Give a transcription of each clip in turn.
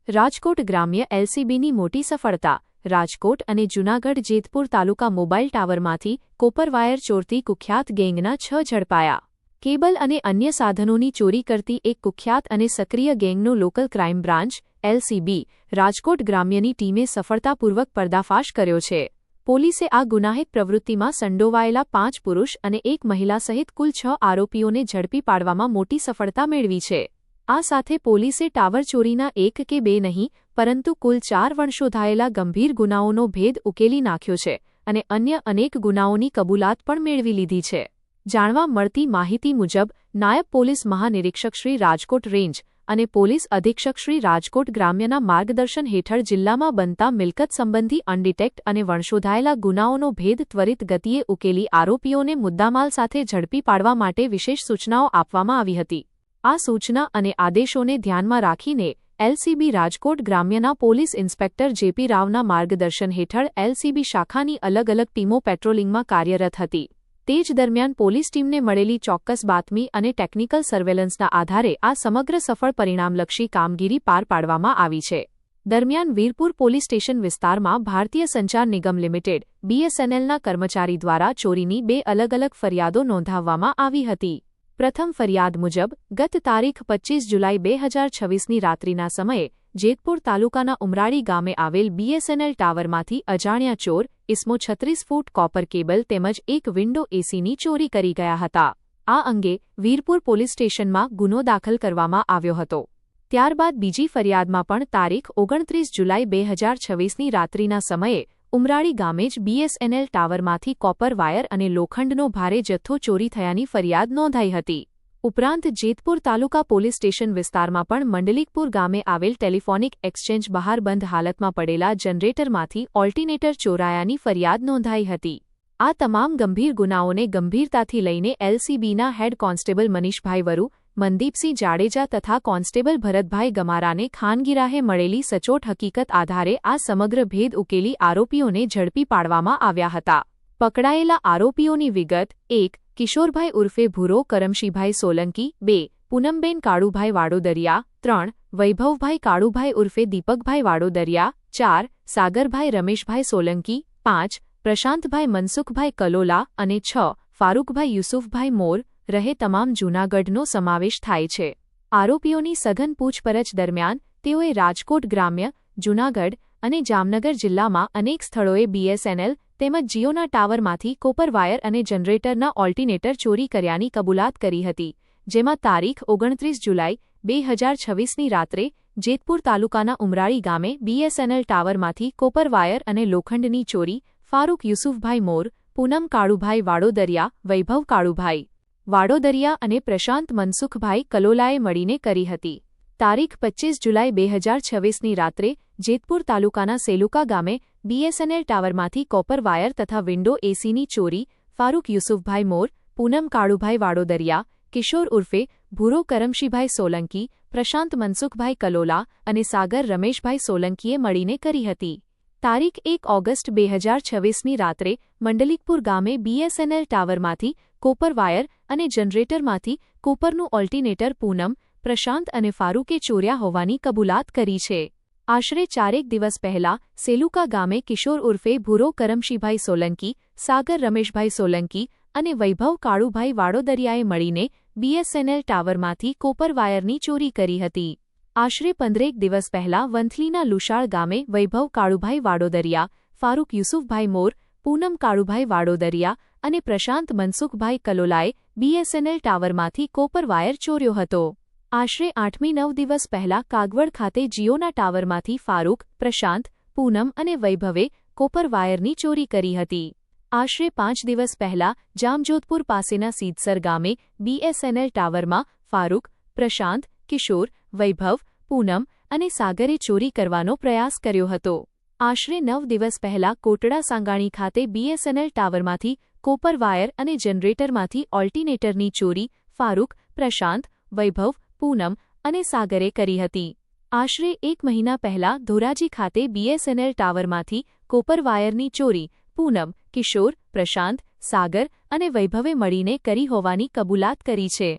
રાજકોટ ગ્રામ્ય એલસીબીની મોટી સફળતા. રાજકોટ અને જૂનાગઢ જેતપુર તાલુકા મોબાઈલ ટાવરમાંથી કોપર વાયર ચોરતી કુખ્યાત ગેંગના 6 ઝડપાયા. કેબલ અને અન્ય સાધનોની ચોરી કરતી એક કુખ્યાત અને સક્રિય ગેંગનો local crime branch LCB Rajkot ગ્રામ્યની ટીમે સફળતાપૂર્વક પર્દાફાશ કર્યો છે. પોલીસે આ ગુનાહિત પ્રવૃત્તિમાં સંડોવાયેલા 5 પુરુષ અને 1 મહિલા સહિત કુલ 6 આરોપીઓને ઝડપી પાડવામાં મોટી સફળતા મેળવી છે. આ સાથે પોલીસે ટાવર ચોરીના 1 કે 2 નહીં પરંતુ કુલ 4 વણશોધાયેલા ગંભીર ગુનાઓનો ભેદ ઉકેલી નાખ્યો છે અને અન્ય અનેક ગુનાઓની કબૂલાત પણ મેળવી લીધી છે. જાણવા મળતી માહિતી મુજબ નાયબ પોલીસ મહાનિરીક્ષક શ્રી રાજકોટ રેન્જ અને પોલીસ અધિક્ષક શ્રી રાજકોટ ગ્રામ્યના માર્ગદર્શન હેઠળ જિલ્લામાં બનતા મિલકત સંબંધી અનડિટેક્ટ અને વણશોધાયેલા ગુનાઓનો ભેદ ત્વરિત ગતિએ ઉકેલી આરોપીઓને મુદ્દામાલ સાથે ઝડપી પાડવા માટે વિશેષ સૂચનાઓ આપવામાં આવી હતી. આ સૂચના અને આદેશોને ધ્યાનમાં રાખીને એલસીબી રાજકોટ ગ્રામ્યના પોલીસ ઇન્સ્પેક્ટર જેપી રાવના માર્ગદર્શન હેઠળ એલસીબી શાખાની અલગ અલગ ટીમો પેટ્રોલિંગમાં કાર્યરત હતી. તે જ દરમિયાન પોલીસ ટીમને મળેલી ચોક્કસ બાતમી અને ટેકનિકલ સર્વેલન્સના આધારે આ સમગ્ર સફળ પરિણામલક્ષી કામગીરી પાર પાડવામાં આવી છે. દરમિયાન વીરપુર પોલીસ સ્ટેશન વિસ્તારમાં ભારતીય સંચાર નિગમ લિમિટેડ બીએસએનએલના કર્મચારી દ્વારા ચોરીની 2 અલગ અલગ ફરિયાદો નોંધાવવામાં આવી હતી. પ્રથમ ફરિયાદ મુજબ ગત તારીખ 25 જુલાઈ 2026ની રાત્રિના સમયે જેતપુર તાલુકાના ઉમરાળી ગામે આવેલ બીએસએનએલ ટાવરમાંથી અજાણ્યા ચોર ઇસમો 36 ફૂટ કોપર કેબલ તેમજ એક વિન્ડો એસીની ચોરી કરી ગયા હતા. આ અંગે વીરપુર પોલીસ સ્ટેશનમાં ગુનો દાખલ કરવામાં આવ્યો હતો. ત્યારબાદ બીજી ફરિયાદમાં પણ તારીખ 29 જુલાઈ 2026ની રાત્રિના સમયે ઉમરાળી ગામે જ બીએસએનએલ ટાવરમાંથી કોપર વાયર અને લોખંડનો ભારે જથ્થો ચોરી થયાની ફરિયાદ નોંધાઈ હતી. ઉપરાંત જેતપુર તાલુકા પોલીસ સ્ટેશન વિસ્તારમાં પણ મંડલિકપુર ગામે આવેલ ટેલિફોનિક એક્સચેન્જ બહાર બંધ હાલતમાં પડેલા જનરેટરમાંથી ઓલ્ટિનેટર ચોરાયાની ફરિયાદ નોંધાઈ હતી. આ તમામ ગંભીર ગુનાઓને ગંભીરતાથી લઈને એલસીબીના હેડ કોન્સ્ટેબલ મનીષભાઈ વરુ, મનદીપસિંહ જાડેજા તથા કોન્સ્ટેબલ ભરતભાઈ ગમારાને ખાનગીરાહે મળેલી સચોટ હકીકત આધારે આ સમગ્ર ભેદ ઉકેલી આરોપીઓને ઝડપી પાડવામાં આવ્યા હતા. પકડાયેલા આરોપીઓની વિગત: 1. કિશોરભાઈ ઉર્ફે ભૂરો કરમશીભાઈ સોલંકી, 2. પૂનમબેન કાળુભાઈ વાડોદરિયા, 3. વૈભવભાઈ કાળુભાઈ ઉર્ફે દીપકભાઈ વાડોદરિયા, 4. સાગરભાઈ રમેશભાઈ સોલંકી, 5. પ્રશાંતભાઈ મનસુખભાઈ કલોલા અને 6. ફારૂકભાઈ યુસુફભાઈ મોર રહે તમામ જૂનાગઢનો સમાવેશ થાય છે. આરોપીઓની સઘન પૂછપરછ દરમિયાન તેઓએ રાજકોટ ગ્રામ્ય, જૂનાગઢ અને જામનગર જિલ્લામાં અનેક સ્થળોએ બીએસએનએલ તેમજ જીઓના ટાવરમાંથી કોપર વાયર અને જનરેટરના ઓલ્ટિનેટર ચોરી કર્યાની કબૂલાત કરી હતી. જેમાં તારીખ 29 જુલાઈ 2026ની રાત્રે જેતપુર તાલુકાના ઉમરાળી ગામે બીએસએનએલ ટાવરમાંથી કોપર વાયર અને લોખંડની ચોરી ફારૂક યુસુફભાઈ મોર, પૂનમ કાળુભાઈ વાડોદરિયા, વૈભવ કાળુભાઈ વાડોદરિયા અને પ્રશાંત મનસુખભાઈ કલોલાએ મળીને કરી હતી. તારીખ 25 જુલાઈ 2026ની રાત્રે જેતપુર તાલુકાના સેલુકા ગામે બીએસએનએલ ટાવરમાંથી કોપર વાયર તથા વિન્ડો એસીની ચોરી ફારૂક યુસુફભાઈ મોર, પૂનમ કાળુભાઈ વાડોદરિયા, કિશોર ઉર્ફે ભૂરો કરમશીભાઈ સોલંકી, પ્રશાંત મનસુખભાઈ કલોલા અને સાગર રમેશભાઈ સોલંકીએ મળીને કરી હતી. તારીખ 1 ઓગસ્ટ 2026ની રાત્રે મંડલિકપુર ગામે બીએસએનએલ ટાવરમાંથી કોપર વાયર અને જનરેટરમાંથી કોપરનું ઓલ્ટિનેટર પૂનમ, પ્રશાંત અને ફારૂકે ચોર્યા હોવાની કબૂલાત કરી છે. આશરે 4 દિવસ પહેલા સેલુકા ગામે કિશોર ઉર્ફે ભૂરો કરમશીભાઈ સોલંકી, સાગર રમેશભાઈ સોલંકી અને વૈભવ કાળુભાઈ વાડોદરિયાએ મળીને બીએસએનએલ ટાવરમાંથી કોપર વાયરની ચોરી કરી હતી. આશરે 15 દિવસ પહેલા વંથલીના લુશાળ ગામે વૈભવ કાળુભાઈ વાડોદરિયા, ફારૂક યુસુફભાઈ મોર, પૂનમ કાળુભાઈ વાડોદરિયા અને પ્રશાંત મનસુખભાઈ કલોલાએ બીએસએનએલ ટાવરમાંથી કોપર વાયર ચોર્યો હતો. આશરે 8-9 દિવસ પહેલા કાગવડ ખાતે જીઓના ટાવરમાંથી ફારૂક, પ્રશાંત, પૂનમ અને વૈભવે કોપર વાયરની ચોરી કરી હતી. આશરે 5 દિવસ પહેલા જામજોધપુર પાસેના સીદસર ગામે બીએસએનએલ ટાવરમાં ફારૂક, પ્રશાંત, કિશોર, વૈભવ, પૂનમ અને સાગરે ચોરી કરવાનો પ્રયાસ કર્યો હતો. આશરે 9 દિવસ પહેલા કોટડા સાંગાણી ખાતે બીએસએનએલ ટાવરમાંથી કોપર વાયર અને જનરેટરમાંથી ઓલ્ટિનેટરની ચોરી ફારૂક, પ્રશાંત, વૈભવ, પૂનમ અને સાગરે કરી હતી. આશરે 1 મહિના પહેલા ધોરાજી ખાતે બીએસએનએલ ટાવરમાંથી કોપર વાયરની ચોરી પૂનમ, કિશોર, પ્રશાંત, સાગર અને વૈભવે મળીને કરી હોવાની કબૂલાત કરી છે.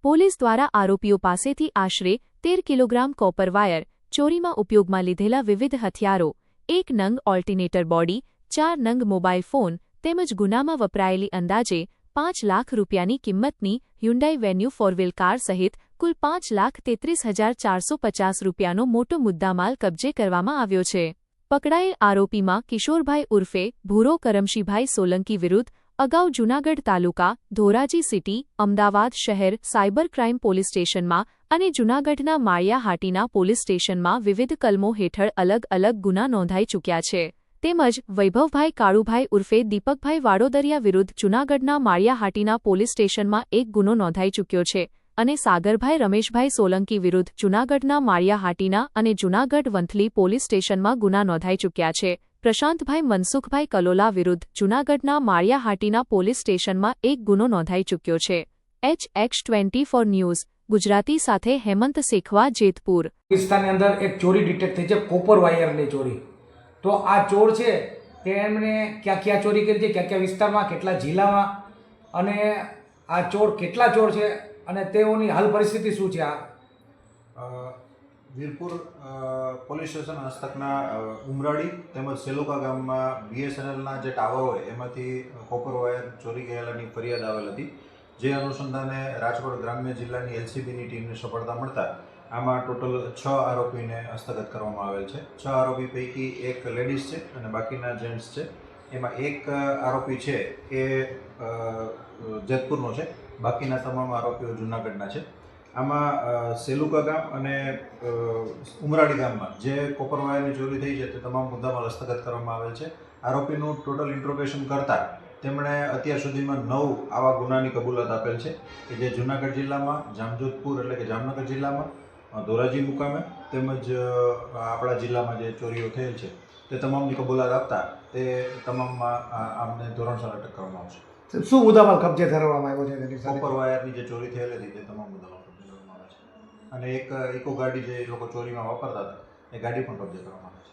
પોલીસ દ્વારા આરોપીઓ પાસેથી આશરે 13 કિલોગ્રામ કોપર વાયર, ચોરીમાં ઉપયોગમાં લીધેલા વિવિધ હથિયારો, 1 નંગ ઓલ્ટરનેટર બોડી, 4 નંગ મોબાઈલ ફોન તેમજ ગુનામાં વપરાયેલી અંદાજે 5 લાખ રૂપિયાની કિંમતની હ્યુન્ડાઈ વેન્યુ ફોરવ્હીલ કાર સહિત કુલ 5,33,450 રૂપિયાનો મોટો મુદ્દામાલ કબજે કરવામાં આવ્યો છે. પકડાયેલ આરોપીમાં કિશોરભાઈ ઉર્ફે ભૂરો કરમશીભાઈ સોલંકી વિરુદ્ધ અગાઉ જૂનાગઢ તાલુકા, ધોરાજી સિટી, અમદાવાદ શહેર સાયબર ક્રાઇમ પોલીસ સ્ટેશનમાં અને જૂનાગઢના માળિયા હાટીના પોલીસ સ્ટેશનમાં વિવિધ કલમો હેઠળ અલગ અલગ ગુના નોંધાઈ ચૂક્યા છે. તેમજ વૈભવભાઈ કાળુભાઈ ઉર્ફે દીપકભાઈ વાડોદરિયા વિરુદ્ધ જૂનાગઢના માળિયા હાટીના પોલીસ સ્ટેશનમાં એક ગુનો નોંધાઈ ચૂક્યો છે અને સાગરભાઈ રમેશભાઈ સોલંકી વિરુદ્ધ જૂનાગઢના માળિયા હાટીના અને જૂનાગઢ વંથલી પોલીસ સ્ટેશનમાં ગુના નોંધાઈ ચૂક્યા છે. પ્રશાંતભાઈ મનસુખભાઈ કલોલા વિરુદ્ધ જૂનાગઢના માળિયા હાટીના પોલીસ સ્ટેશનમાં એક ગુનો નોંધાઈ ચૂક્યો છે. HX24 ન્યૂઝ ગુજરાતી સાથે હેમંત શેખવા, જેતપુર. પાકિસ્તાનની અંદર એક ચોરી ડિટેક્ટ થઈ છે, કોપર વાયરની ચોરી. તો આ ચોર છે તે એમણે ક્યાં ક્યાં ચોરી કરી છે, ક્યાં ક્યાં વિસ્તારમાં, કેટલા જિલ્લામાં, અને આ ચોર કેટલા ચોર છે અને તેઓની હાલ પરિસ્થિતિ શું છે? વીરપુર પોલીસ સ્ટેશન હસ્તકના ઉમરાળી તેમજ સેલુકા ગામમાં BSNLના જે ટાવર હોય એમાંથી કોપર વાયર ચોરી ગયેલાની ફરિયાદ આવેલ હતી. જે અનુસંધાને રાજકોટ ગ્રામ્ય જિલ્લાની LCBની ટીમને સફળતા મળતા આમાં ટોટલ 6 આરોપીને હસ્તગત કરવામાં આવેલ છે. 6 આરોપી પૈકી એક લેડીઝ છે અને બાકીના જેન્ટ્સ છે. એમાં એક આરોપી છે એ જેતપુરનો છે, બાકીના તમામ આરોપીઓ જૂનાગઢના છે. આમાં સેલુકા ગામ અને ઉમરાળી ગામમાં જે કોપર વાયરની ચોરી થઈ છે તે તમામ મુદ્દામાં હસ્તગત કરવામાં આવેલ છે. આરોપીનું ટોટલ ઇન્ટ્રોગેશન કરતાં તેમણે અત્યાર સુધીમાં 9 આવા ગુનાની કબૂલાત આપેલ છે કે જે જૂનાગઢ જિલ્લામાં, જામજોધપુર એટલે કે જામનગર જિલ્લામાં, ધોરાજી મુકામે તેમજ આપણા જિલ્લામાં જે ચોરીઓ થયેલ છે તે તમામની કબૂલાત આપતા તે તમામમાં આમને ધોરણસર અટક કરવામાં આવશે. શું મુદ્દામાલ કબજે કરવામાં આવ્યો છે તેની સાથે? કોપર વાયરની જે ચોરી થયેલી હતી તે તમામ મુદ્દામાલ કબજે કરવામાં આવે છે અને એક ઇકો ગાડી જે લોકો ચોરીમાં વાપરતા હતા એ ગાડી પણ કબજે કરવામાં આવે છે.